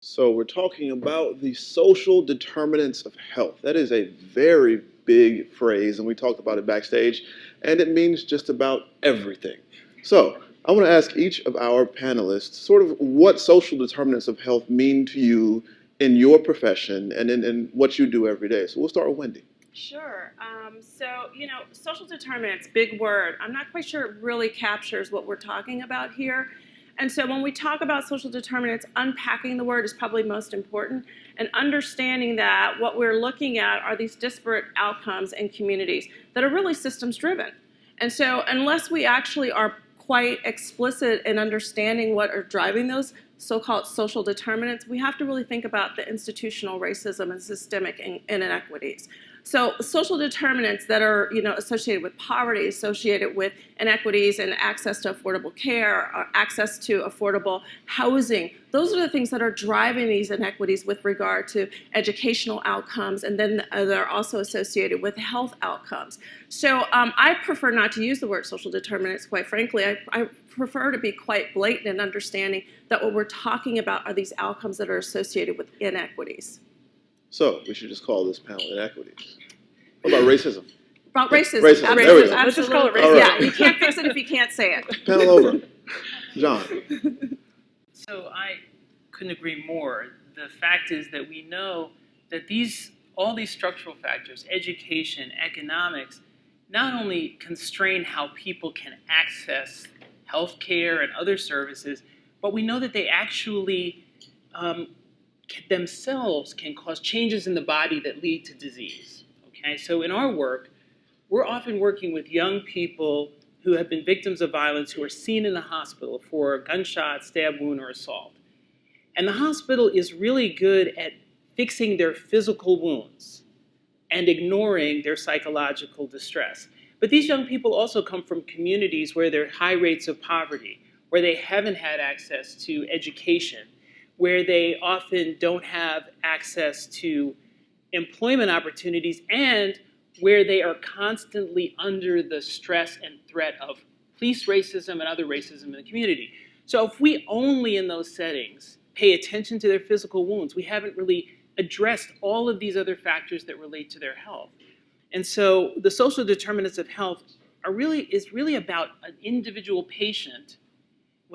So we're talking about the social determinants of health. That is a very big phrase, and we talked about it backstage, and it means just about everything. So I want to ask each of our panelists sort of what social determinants of health mean to you in your profession and in what you do every day. So we'll start with Wendy. Sure. Social determinants, big word. I'm not quite sure it really captures what we're talking about here. And so when we talk about social determinants, unpacking the word is probably most important, and understanding that what we're looking at are these disparate outcomes in communities that are really systems driven. And so unless we actually are quite explicit in understanding what are driving those so-called social determinants, we have to really think about the institutional racism and systemic inequities. So social determinants that are associated with poverty, associated with inequities and access to affordable care, or access to affordable housing, those are the things that are driving these inequities with regard to educational outcomes, and then they're also associated with health outcomes. So I prefer not to use the word social determinants, quite frankly. I prefer to be quite blatant in understanding that what we're talking about are these outcomes that are associated with inequities. So we should just call this panel inequities. What about racism? About racism. Racism. Absolutely. There we go. Let's just call it Right. racism. Yeah, you can't fix it if you can't say it. Panel over. John. So I couldn't agree more. The fact is that we know that all these structural factors, education, economics, not only constrain how people can access healthcare and other services, but we know that they actually themselves can cause changes in the body that lead to disease. Okay, so in our work, we're often working with young people who have been victims of violence who are seen in the hospital for a gunshot, stab wound, or assault. And the hospital is really good at fixing their physical wounds and ignoring their psychological distress. But these young people also come from communities where there are high rates of poverty, where they haven't had access to education, where they often don't have access to employment opportunities, and where they are constantly under the stress and threat of police racism and other racism in the community. So if we only in those settings pay attention to their physical wounds, we haven't really addressed all of these other factors that relate to their health. And so the social determinants of health is really about an individual patient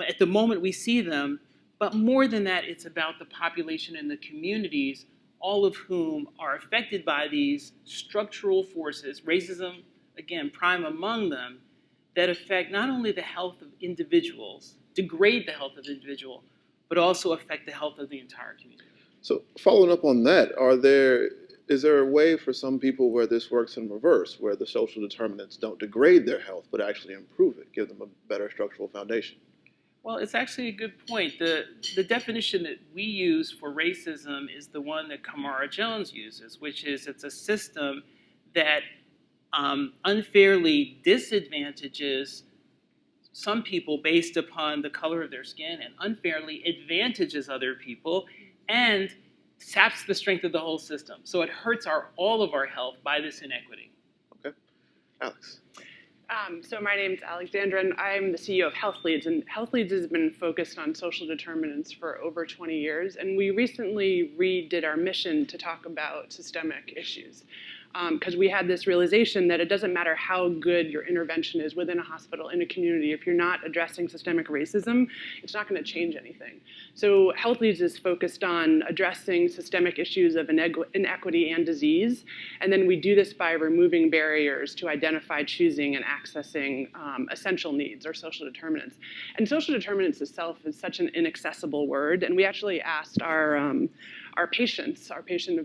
at the moment we see them. But more than that, it's about the population and the communities, all of whom are affected by these structural forces, racism, again, prime among them, that affect not only the health of individuals, degrade the health of the individual, but also affect the health of the entire community. So following up on that, is there a way for some people where this works in reverse, where the social determinants don't degrade their health, but actually improve it, give them a better structural foundation? Well, it's actually a good point. The definition that we use for racism is the one that Kamara Jones uses, which is it's a system that unfairly disadvantages some people based upon the color of their skin and unfairly advantages other people and saps the strength of the whole system. So it hurts all of our health by this inequity. Okay. Alex. So my name is Alexandra, and I'm the CEO of HealthLeads. And HealthLeads has been focused on social determinants for over 20 years. And we recently redid our mission to talk about systemic issues. Because we had this realization that it doesn't matter how good your intervention is within a hospital, in a community, if you're not addressing systemic racism, it's not going to change anything. So HealthLeads is focused on addressing systemic issues of inequity and disease, and then we do this by removing barriers to identify, choosing, and accessing essential needs or social determinants. And social determinants itself is such an inaccessible word, and we actually asked our patients, our patient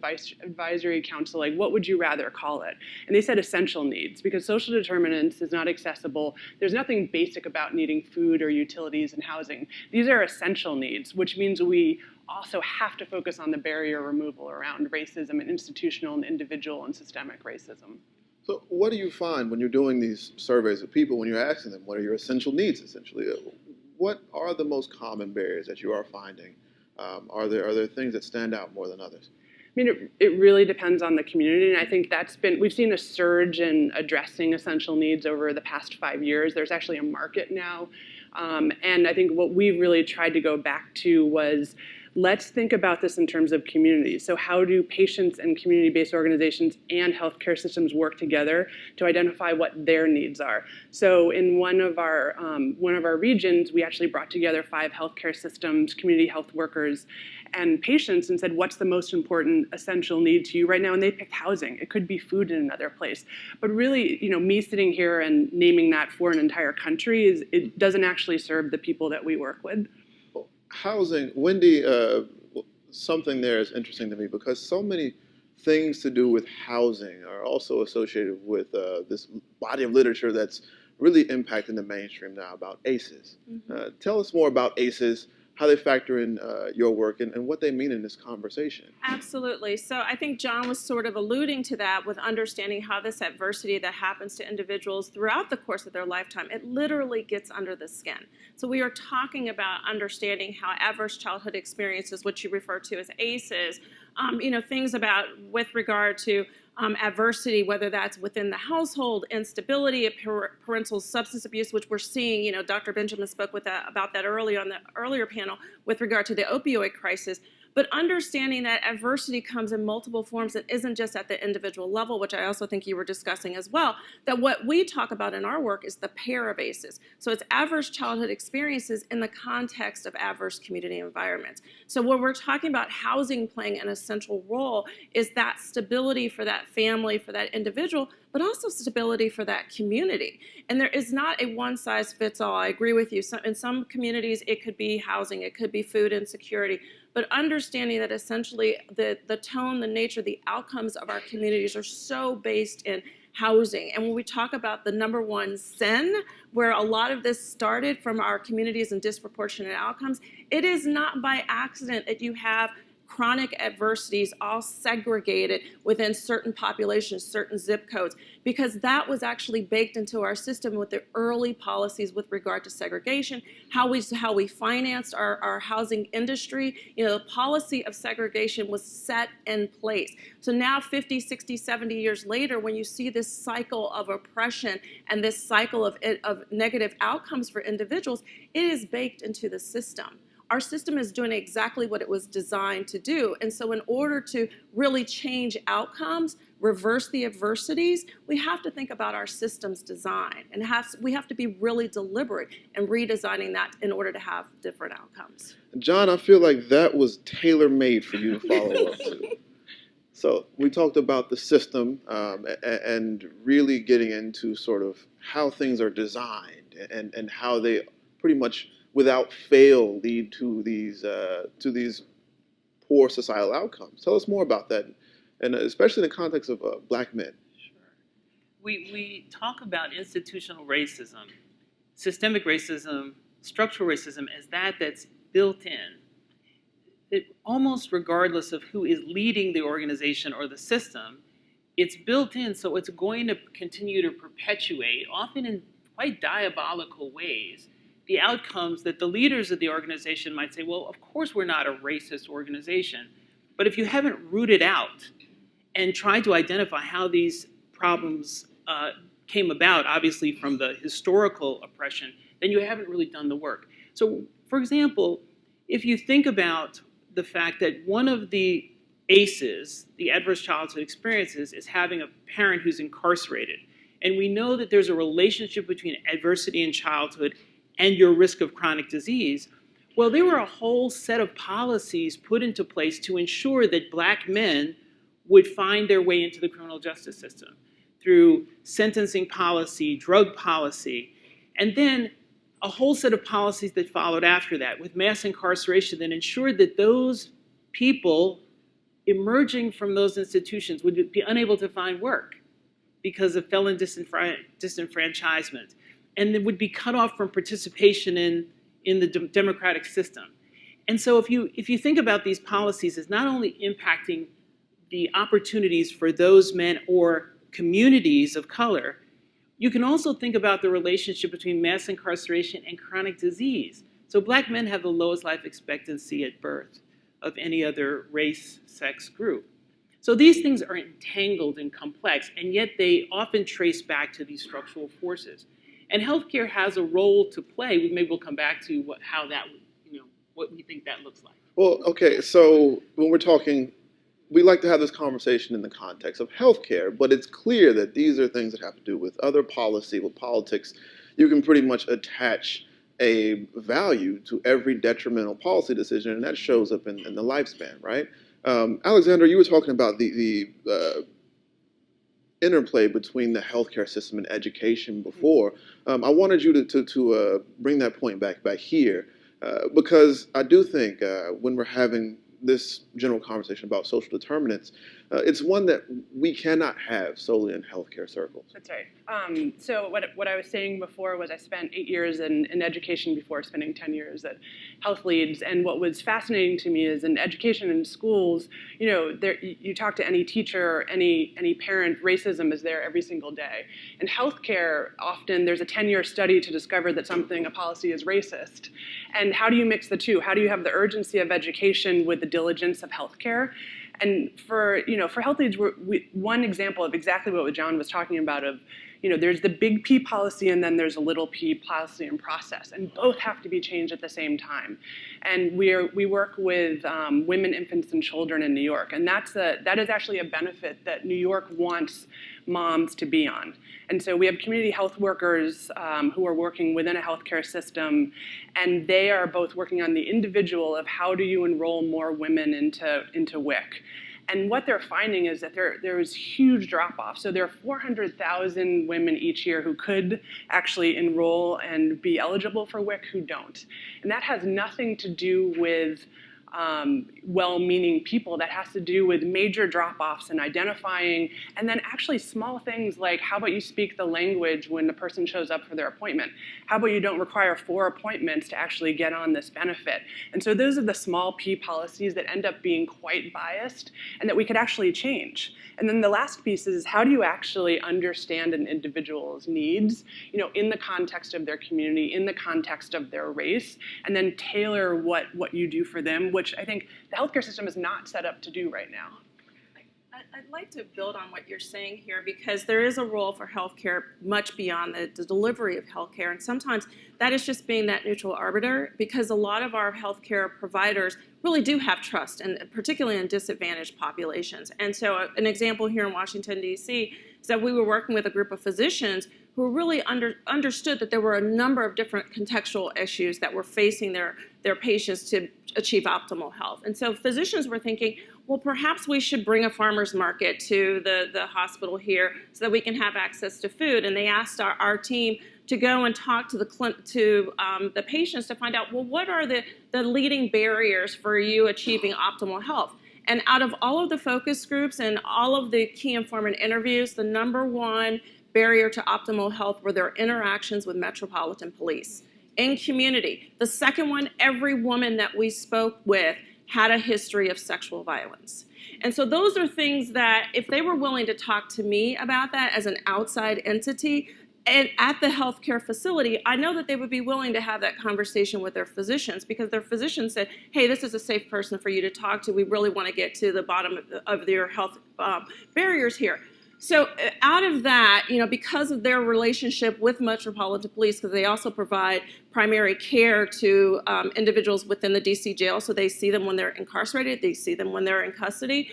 advisory council, like, what would you rather call it? And they said essential needs, because social determinants is not accessible. There's nothing basic about needing food or utilities and housing. These are essential needs, which means we also have to focus on the barrier removal around racism and institutional and individual and systemic racism. So what do you find when you're doing these surveys of people, when you're asking them, what are your essential needs, essentially? What are the most common barriers that you are finding? Are there things that stand out more than others? I mean, it really depends on the community, and I think we've seen a surge in addressing essential needs over the past 5 years. There's actually a market now And I think what we really tried to go back to was, let's think about this in terms of communities. So how do patients and community-based organizations and healthcare systems work together to identify what their needs are? So in one of our regions, we actually brought together 5 healthcare systems, community health workers, and patients, and said, what's the most important essential need to you right now? And they picked housing. It could be food in another place. But really, me sitting here and naming that for an entire country, it doesn't actually serve the people that we work with. Housing, Wendy, something there is interesting to me because so many things to do with housing are also associated with this body of literature that's really impacting the mainstream now about ACEs. Tell us more about ACEs, how they factor in your work, and what they mean in this conversation. Absolutely. So I think John was sort of alluding to that with understanding how this adversity that happens to individuals throughout the course of their lifetime, it literally gets under the skin. So we are talking about understanding how adverse childhood experiences, which you refer to as ACEs, things about with regard to adversity, whether that's within the household, instability, parental substance abuse, which we're seeing. Dr. Benjamin spoke about that earlier on the earlier panel with regard to the opioid crisis. But understanding that adversity comes in multiple forms and isn't just at the individual level, which I also think you were discussing as well, that what we talk about in our work is the pair of ACEs. So it's adverse childhood experiences in the context of adverse community environments. So when we're talking about housing playing an essential role is that stability for that family, for that individual, but also stability for that community. And there is not a one-size-fits-all. I agree with you. In some communities, it could be housing, it could be food insecurity, but understanding that essentially the tone, the nature, the outcomes of our communities are so based in housing. And when we talk about the number one sin, where a lot of this started from our communities and disproportionate outcomes, it is not by accident that you have chronic adversities all segregated within certain populations, certain zip codes, because that was actually baked into our system with the early policies with regard to segregation, how we financed our housing industry. The policy of segregation was set in place. So now 50, 60, 70 years later, when you see this cycle of oppression and this cycle of negative outcomes for individuals, it is baked into the system. Our system is doing exactly what it was designed to do. And so in order to really change outcomes, reverse the adversities, we have to think about our system's design. And we have to be really deliberate in redesigning that in order to have different outcomes. John, I feel like that was tailor-made for you to follow up to. So we talked about the system and really getting into sort of how things are designed and how they pretty much without fail lead to these poor societal outcomes. Tell us more about that, and especially in the context of Black men. Sure. We talk about institutional racism, systemic racism, structural racism as that's built in. Almost regardless of who is leading the organization or the system, it's built in, so it's going to continue to perpetuate, often in quite diabolical ways, the outcomes that the leaders of the organization might say, well, of course we're not a racist organization. But if you haven't rooted out and tried to identify how these problems came about, obviously from the historical oppression, then you haven't really done the work. So, for example, if you think about the fact that one of the ACEs, the adverse childhood experiences, is having a parent who's incarcerated. And we know that there's a relationship between adversity in childhood and your risk of chronic disease. Well, there were a whole set of policies put into place to ensure that Black men would find their way into the criminal justice system through sentencing policy, drug policy, and then a whole set of policies that followed after that with mass incarceration that ensured that those people emerging from those institutions would be unable to find work because of felon disenfranchisement, and they would be cut off from participation in the democratic system. And so if you think about these policies as not only impacting the opportunities for those men or communities of color, you can also think about the relationship between mass incarceration and chronic disease. So Black men have the lowest life expectancy at birth of any other race, sex group. So these things are entangled and complex, and yet they often trace back to these structural forces. And healthcare has a role to play. Maybe we'll come back to how that, what we think that looks like. Well, okay, so when we're talking, we like to have this conversation in the context of healthcare, but it's clear that these are things that have to do with other policy, with politics. You can pretty much attach a value to every detrimental policy decision, and that shows up in the lifespan, right? Alexandra, you were talking about the interplay between the healthcare system and education before. I wanted you to bring that point back here, because I do think when we're having this general conversation about social determinants, it's one that we cannot have solely in healthcare circles. That's right. So what I was saying before was I spent 8 years in education before spending 10 years at HealthLeads. And what was fascinating to me is in education in schools, you talk to any teacher, any parent, racism is there every single day. In healthcare, often there's a 10-year study to discover that a policy is racist. And how do you mix the two? How do you have the urgency of education with the diligence of healthcare? And for HealthLeads, one example of exactly what John was talking about of, there's the big P policy and then there's a little p policy and process, and both have to be changed at the same time. And we work with women, infants, and children in New York, and that is actually a benefit that New York wants moms to be on. And so we have community health workers who are working within a healthcare system, and they are both working on the individual of how do you enroll more women into WIC. And what they're finding is that there is huge drop-off. So there are 400,000 women each year who could actually enroll and be eligible for WIC who don't. And that has nothing to do with well-meaning people. That has to do with major drop-offs and identifying, and then actually small things like, how about you speak the language when the person shows up for their appointment? How about you don't require 4 appointments to actually get on this benefit? And so those are the small P policies that end up being quite biased and that we could actually change. And then the last piece is, how do you actually understand an individual's needs, in the context of their community, in the context of their race, and then tailor what you do for them, which I think the healthcare system is not set up to do right now. I'd like to build on what you're saying here, because there is a role for healthcare much beyond the delivery of healthcare, and sometimes that is just being that neutral arbiter, because a lot of our healthcare providers really do have trust, and particularly in disadvantaged populations. And so an example here in Washington, D.C. is that we were working with a group of physicians who really understood that there were a number of different contextual issues that were facing their patients to achieve optimal health. And so physicians were thinking, well, perhaps we should bring a farmer's market to the hospital here so that we can have access to food. And they asked our team to go and talk to the patients to find out, well, what are the leading barriers for you achieving optimal health? And out of all of the focus groups and all of the key informant interviews, the number one barrier to optimal health were their interactions with Metropolitan Police. In community, the second one, every woman that we spoke with had a history of sexual violence. And so those are things that if they were willing to talk to me about that as an outside entity and at the healthcare facility, I know that they would be willing to have that conversation with their physicians, because their physicians said, hey, this is a safe person for you to talk to. We really want to get to the bottom of your health barriers here. So out of that, because of their relationship with Metropolitan Police, because they also provide primary care to individuals within the DC jail, so they see them when they're incarcerated, they see them when they're in custody,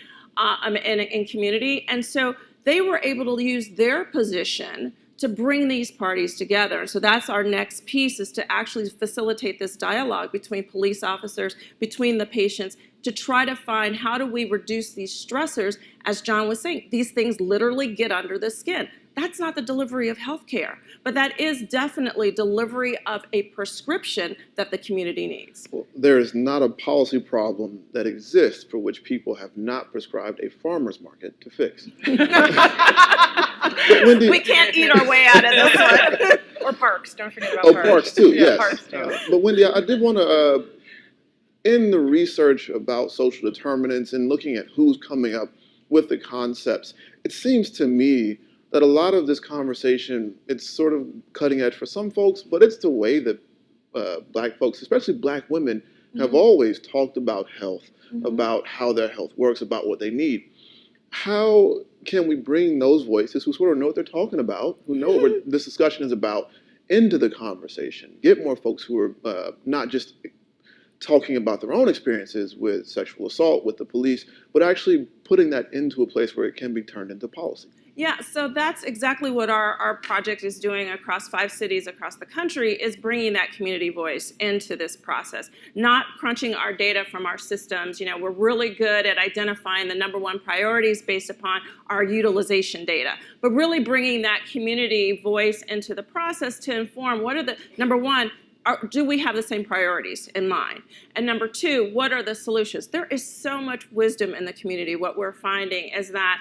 in community. And so they were able to use their position to bring these parties together. So that's our next piece, is to actually facilitate this dialogue between police officers, between the patients, to try to find how do we reduce these stressors. As John was saying, these things literally get under the skin. That's not the delivery of healthcare, but that is definitely delivery of a prescription that the community needs. Well, there is not a policy problem that exists for which people have not prescribed a farmer's market to fix. Wendy, we can't eat our way out of this one. Or parks, don't forget about parks. Oh, parks too, yes. Parks too. But Wendy, I did want to, in the research about social determinants and looking at who's coming up with the concepts, it seems to me that a lot of this conversation, it's sort of cutting edge for some folks, but it's the way that Black folks, especially Black women, have always talked about health, about how their health works, about what they need. How can we bring those voices who sort of know what they're talking about, who know what this discussion is about, into the conversation, get more folks who are not just talking about their own experiences with sexual assault with the police, but actually putting that into a place where it can be turned into policy. Yeah, so that's exactly what our project is doing across 5 cities across the country, is bringing that community voice into this process, not crunching our data from our systems. You know, we're really good at identifying the #1 priorities based upon our utilization data, but really bringing that community voice into the process to inform what are the, #1, do we have the same priorities in mind? And #2, what are the solutions? There is so much wisdom in the community. What we're finding is that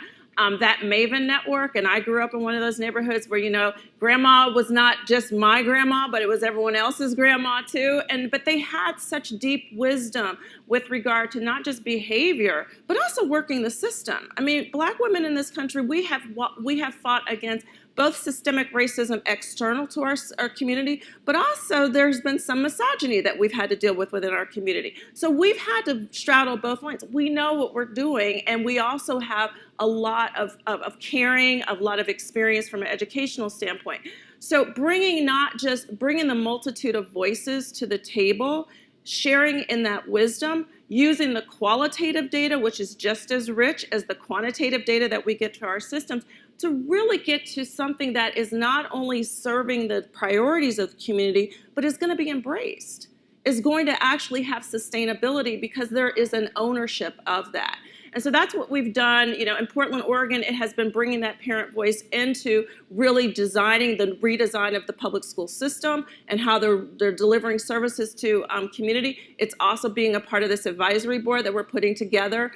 that Maven network, and I grew up in one of those neighborhoods where, you know, grandma was not just my grandma, but it was everyone else's grandma too. But they had such deep wisdom with regard to not just behavior, but also working the system. I mean, Black women in this country, we have fought against both systemic racism external to our community, but also there's been some misogyny that we've had to deal with within our community. So we've had to straddle both lanes. We know what we're doing, and we also have a lot of caring, a lot of experience from an educational standpoint. So bringing the multitude of voices to the table, sharing in that wisdom, using the qualitative data, which is just as rich as the quantitative data that we get to our systems, to really get to something that is not only serving the priorities of the community, but is going to be embraced, is going to actually have sustainability because there is an ownership of that. And so that's what we've done. You know, in Portland, Oregon, it has been bringing that parent voice into really designing the redesign of the public school system and how they're delivering services to community. It's also being a part of this advisory board that we're putting together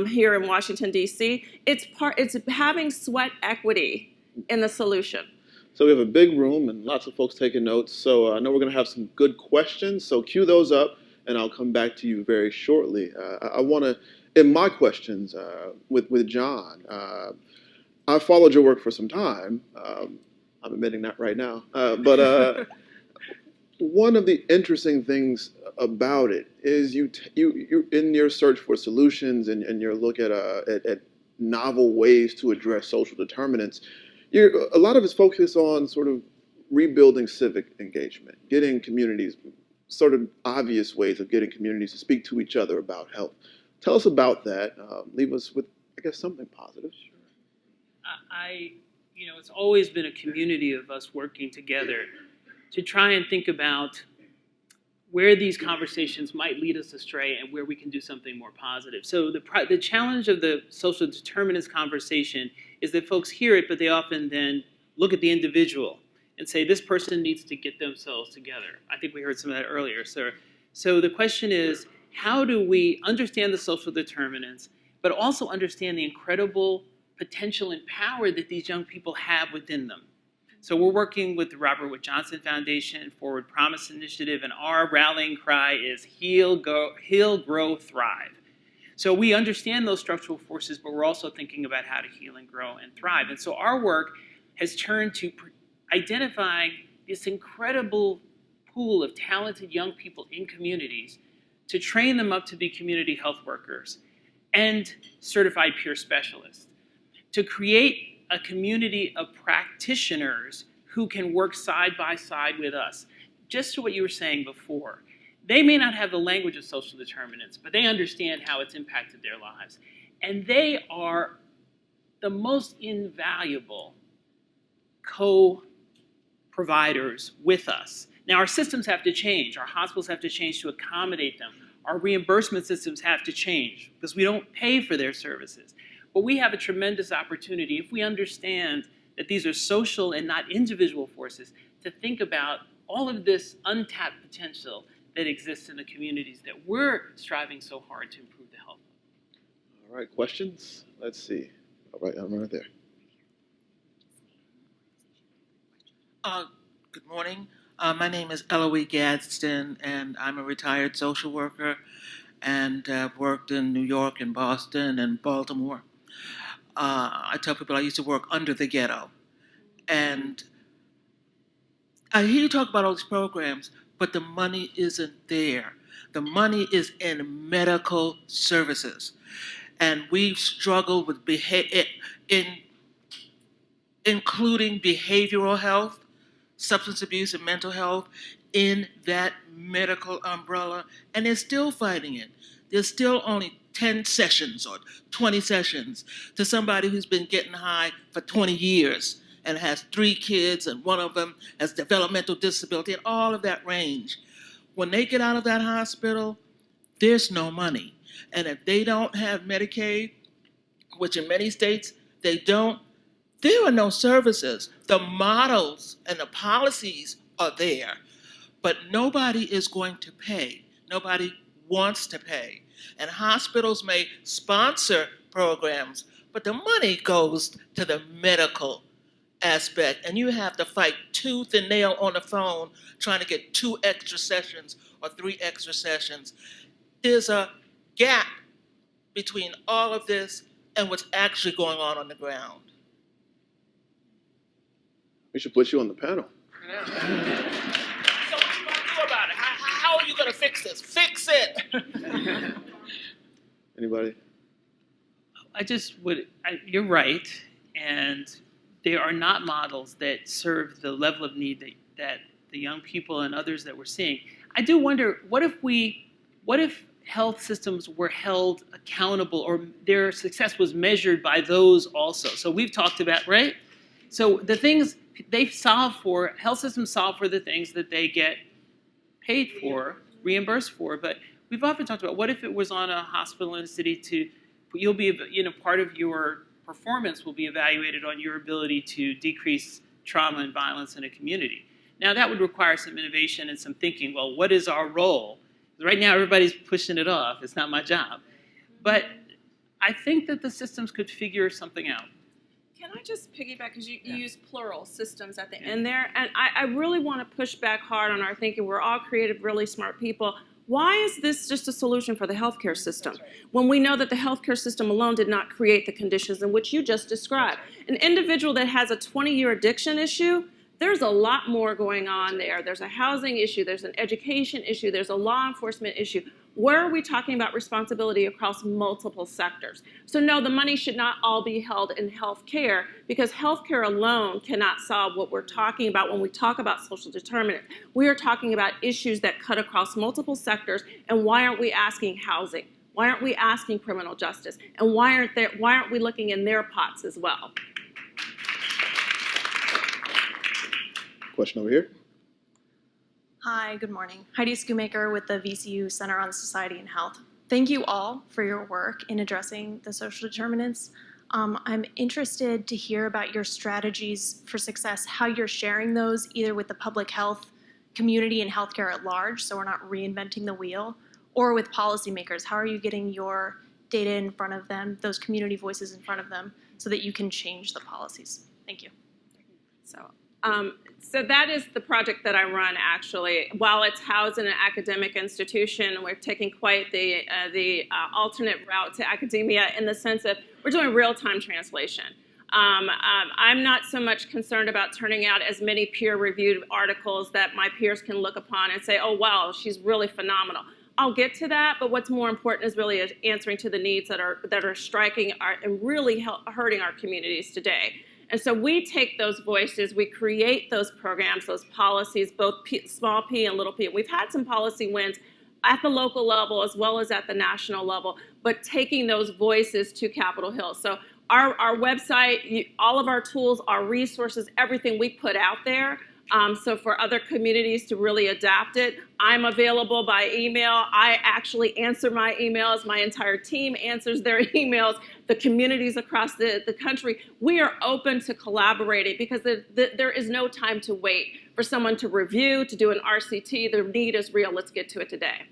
here in Washington, D.C. It's having sweat equity in the solution. So we have a big room and lots of folks taking notes. So I know we're going to have some good questions. So cue those up, and I'll come back to you very shortly. I want to, in my questions with John, I've followed your work for some time. I'm admitting that right now. But one of the interesting things about it is you in your search for solutions and your look at novel ways to address social determinants, a lot of it's focused on sort of rebuilding civic engagement, getting communities, sort of obvious ways of getting communities to speak to each other about health. Tell us about that. Leave us with, I guess, something positive. Sure. You know, it's always been a community of us working together to try and think about where these conversations might lead us astray and where we can do something more positive. So the challenge of the social determinants conversation is that folks hear it, but they often then look at the individual and say, this person needs to get themselves together. I think we heard some of that earlier, sir. So the question is, how do we understand the social determinants, but also understand the incredible potential and power that these young people have within them? So we're working with the Robert Wood Johnson Foundation, Forward Promise Initiative, and our rallying cry is heal, grow, thrive. So we understand those structural forces, but we're also thinking about how to heal and grow and thrive. And so our work has turned to identifying this incredible pool of talented young people in communities to train them up to be community health workers and certified peer specialists, to create a community of practitioners who can work side by side with us. Just to what you were saying before, they may not have the language of social determinants, but they understand how it's impacted their lives. And they are the most invaluable co-providers with us. Now, our systems have to change. Our hospitals have to change to accommodate them. Our reimbursement systems have to change because we don't pay for their services. But we have a tremendous opportunity, if we understand that these are social and not individual forces, to think about all of this untapped potential that exists in the communities that we're striving so hard to improve the health of. All right, questions? Let's see. All right, I'm right there. Good morning. My name is Eloise Gadsden, and I'm a retired social worker, and I've worked in New York and Boston and Baltimore. I tell people I used to work under the ghetto. And I hear you talk about all these programs, but the money isn't there. The money is in medical services. And we've struggled with including behavioral health substance abuse and mental health in that medical umbrella, and they're still fighting it. There's still only 10 sessions or 20 sessions to somebody who's been getting high for 20 years and has 3 kids, and one of them has developmental disability, and all of that range. When they get out of that hospital, there's no money. And if they don't have Medicaid, which in many states they don't, there are no services. The models and the policies are there, but nobody is going to pay. Nobody wants to pay. And hospitals may sponsor programs, but the money goes to the medical aspect, and you have to fight tooth and nail on the phone trying to get 2 extra sessions or 3 extra sessions. There's a gap between all of this and what's actually going on the ground. We should put you on the panel. So what you gonna do about it? How are you gonna fix this? Fix it! Anybody? You're right, and there are not models that serve the level of need that the young people and others that we're seeing. I do wonder, what if health systems were held accountable, or their success was measured by those also? So we've talked about, right? So the things health systems solve for the things that they get paid for, reimbursed for, but we've often talked about, what if it was on a hospital in a city you'll be, part of your performance will be evaluated on your ability to decrease trauma and violence in a community. Now that would require some innovation and some thinking, well, what is our role? Right now everybody's pushing it off, it's not my job. But I think that the systems could figure something out. Can I just piggyback, because you use plural systems at the end there, and I really want to push back hard on our thinking. We're all creative, really smart people. Why is this just a solution for the healthcare system when we know that the healthcare system alone did not create the conditions in which you just described? An individual that has a 20-year addiction issue, there's a lot more going on there. There's a housing issue, there's an education issue, there's a law enforcement issue. Where are we talking about responsibility across multiple sectors? So no, the money should not all be held in healthcare, because healthcare alone cannot solve what we're talking about when we talk about social determinants. We are talking about issues that cut across multiple sectors, and why aren't we asking housing? Why aren't we asking criminal justice? And why aren't we looking in their pots as well? Question over here. Hi, good morning. Heidi Schoonmaker with the VCU Center on Society and Health. Thank you all for your work in addressing the social determinants. I'm interested to hear about your strategies for success, how you're sharing those either with the public health community and healthcare at large, so we're not reinventing the wheel, or with policymakers. How are you getting your data in front of them, those community voices in front of them, so that you can change the policies? Thank you. So that is the project that I run, actually. While it's housed in an academic institution, we're taking quite the alternate route to academia in the sense of we're doing real-time translation. I'm not so much concerned about turning out as many peer-reviewed articles that my peers can look upon and say, oh, wow, she's really phenomenal. I'll get to that, but what's more important is really answering to the needs that are striking and really hurting our communities today. And so we take those voices, we create those programs, those policies, both small p and little p. We've had some policy wins at the local level as well as at the national level, but taking those voices to Capitol Hill. So our website, all of our tools, our resources, everything we put out there. So for other communities to really adapt it, I'm available by email. I actually answer my emails. My entire team answers their emails. The communities across the country, we are open to collaborating because there is no time to wait for someone to review, to do an RCT. The need is real. Let's get to it today.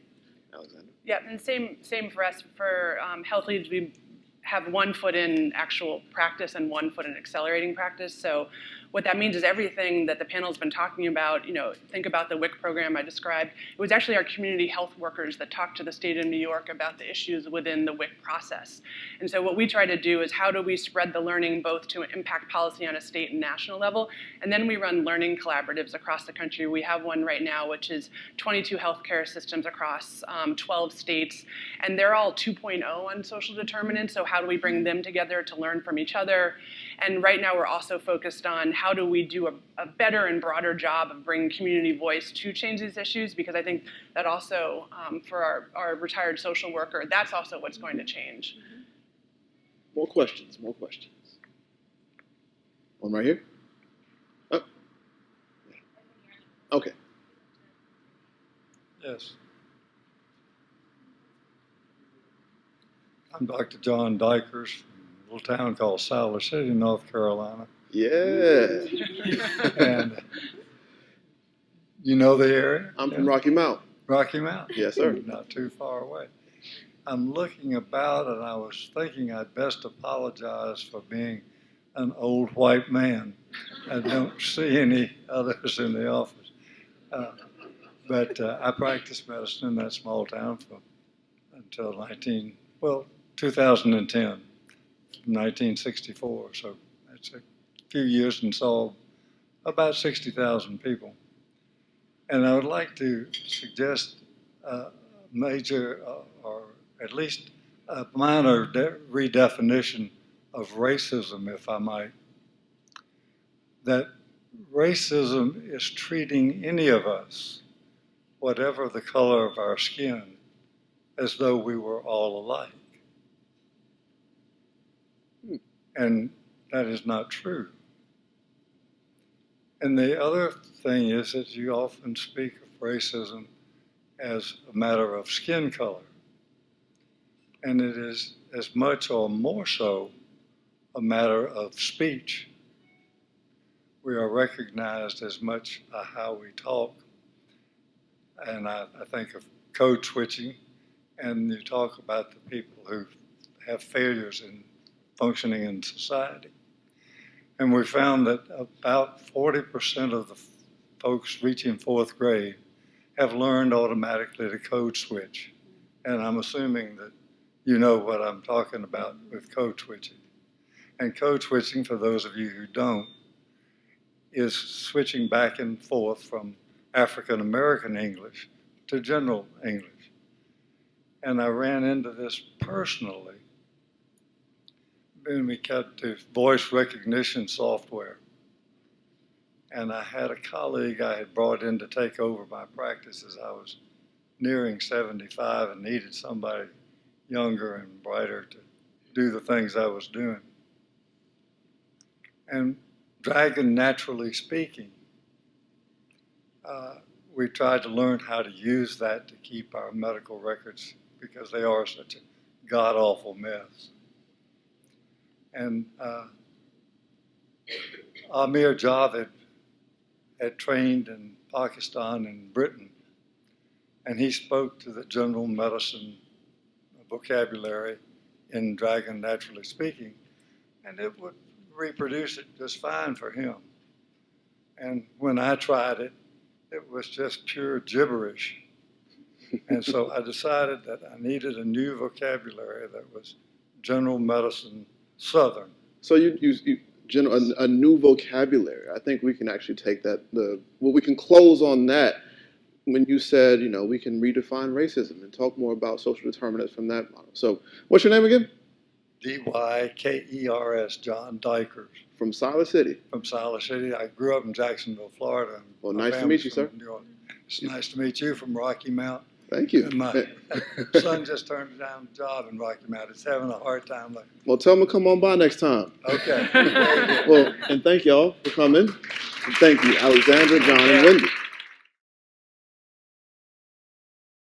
Alexandra. Yeah, and same for us. For Health Leads, we have 1 foot in actual practice and 1 foot in accelerating practice. So what that means is everything that the panel's been talking about, think about the WIC program I described. It was actually our community health workers that talked to the state of New York about the issues within the WIC process. And so what we try to do is how do we spread the learning both to impact policy on a state and national level, and then we run learning collaboratives across the country. We have one right now, which is 22 healthcare systems across 12 states, and they're all 2.0 on social determinants, so how do we bring them together to learn from each other? And right now we're also focused on how do we do a better and broader job of bringing community voice to change these issues, because I think that also for our retired social worker, that's also what's going to change. More questions, more questions. One right here. Oh. Okay. Yes. I'm Dr. John Dykers from a little town called Siler City, North Carolina. Yeah. And you know the area? I'm from Rocky Mount. Rocky Mount? Yes, sir. Not too far away. I'm looking about and I was thinking I'd best apologize for being an old white man. I don't see any others in the office. But I practiced medicine in that small town until 2010, 1964. So that's a few years and saw about 60,000 people. And I would like to suggest a major or at least a minor redefinition of racism, if I might. That racism is treating any of us, whatever the color of our skin, as though we were all alike. And that is not true. And the other thing is that you often speak of racism as a matter of skin color. And it is as much or more so a matter of speech. We are recognized as much how we talk. And I think of code switching, and you talk about the people who have failures in functioning in society. And we found that about 40% of the folks reaching 4th grade have learned automatically to code switch. And I'm assuming that you know what I'm talking about with code switching. And code switching, for those of you who don't, is switching back and forth from African American English to general English. And I ran into this personally when we got to voice recognition software. And I had a colleague I had brought in to take over my practice as I was nearing 75 and needed somebody younger and brighter to do the things I was doing. And Dragon Naturally Speaking, we tried to learn how to use that to keep our medical records because they are such a god-awful mess. And Amir Javed had trained in Pakistan and Britain, and he spoke to the general medicine vocabulary in Dragon Naturally Speaking, and it would reproduce it just fine for him. And when I tried it, it was just pure gibberish. And so I decided that I needed a new vocabulary that was general medicine Southern. So you use a new vocabulary. I think we can actually take that, we can close on that when you said, we can redefine racism and talk more about social determinants from that model. So what's your name again? D-Y-K-E-R-S, John Dykers. From Siler City? From Siler City. I grew up in Jacksonville, Florida. Well, nice to meet you, sir. It's nice to meet you from Rocky Mount. Thank you. And my son just turned down a job in Rocky Mount. It's having a hard time. Well, tell him to come on by next time. Okay. Well, and thank y'all for coming. And thank you, Alexandra, John, and Wendy.